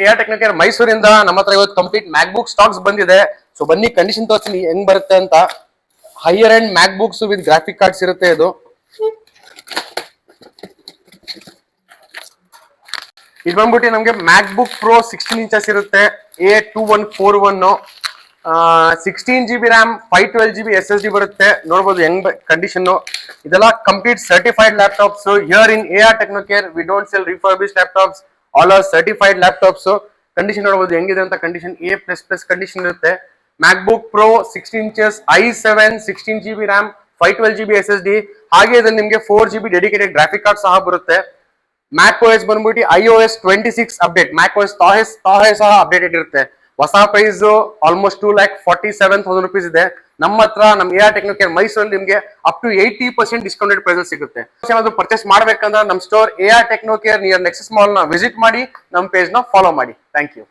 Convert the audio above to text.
AR Technocare ಮೈಸೂರಿಂದ ನಮ್ಮ ಹತ್ರ ಇವತ್ತು ಕಂಪ್ಲೀಟ್ ಮ್ಯಾಕ್ ಬುಕ್ ಸ್ಟಾಕ್ಸ್ ಬಂದಿದೆ. ಸೊ ಬನ್ನಿ ಕಂಡೀಷನ್ ತೋರಿಸ್ತೀನಿ ಹೆಂಗ್ ಬರುತ್ತೆ ಅಂತ. Higher end MacBooks with graphic cards ಇರುತ್ತೆ. ಇದು ಬಂದ್ಬಿಟ್ಟು ನಮಗೆ ಮ್ಯಾಕ್ ಬುಕ್ ಪ್ರೋ 16 ಇಂಚಸ್ ಇರುತ್ತೆ. A2141 16GB RAM 512GB SSD ಬರುತ್ತೆ. ನೋಡಬಹುದು ಹೆಂಗ್ ಕಂಡೀಷನ್. ಇದೆಲ್ಲ complete certified laptops. Here in AR Technocare we don't sell refurbished laptops, all are certified laptops. Condition ನೋಡಬಹುದು ಹೆಂಗಿದೆ ಅಂತ. ಕಂಡೀಷನ್ A++ ಕಂಡೀಷನ್ ಇರುತ್ತೆ. MacBook pro 16 inches i7 16GB RAM 512GB SSD. ಹಾಗೆ ಇದ್ರಲ್ಲಿ ನಿಮಗೆ 4GB ಡೆಡಿಕೇಟೆಡ್ ಗ್ರಾಫಿಕ್ ಕಾರ್ಡ್ ಸಹ ಬರುತ್ತೆ. ಮ್ಯಾಕ್ OS ಬಂದ್ಬಿಟ್ಟು iOS 26 ಅಪ್ಡೇಟ್, ಮ್ಯಾಕ್ OS ತಾಹೆ ಸಹ ಅಪ್ಡೇಟೆಡ್ ಇರುತ್ತೆ. ಹೊಸ ಪ್ರೈಸ್ ಆಲ್ಮೋಸ್ಟ್ 2,47,000 ರೂಪೀಸ್ ಇದೆ. ನಮ್ಮ ಹತ್ರ ನಮ್ಮ AR Technocare ಮೈಸೂರಲ್ಲಿ ನಿಮಗೆ ಅಪ್ ಟು 80% ಡಿಸ್ಕೌಂಟೆಡ್ ಪ್ರೈಸ್ ಸಿಗುತ್ತೆ. ಏನಾದ್ರು ಪರ್ಚೇಸ್ ಮಾಡ್ಬೇಕಂದ್ರೆ ನಮ್ಮ store AR Technocare near Nexus mall ನ ವಿಸಿಟ್ ಮಾಡಿ, ನಮ್ಮ ಪೇಜ್ ನ ಫಾಲೋ ಮಾಡಿ. Thank you.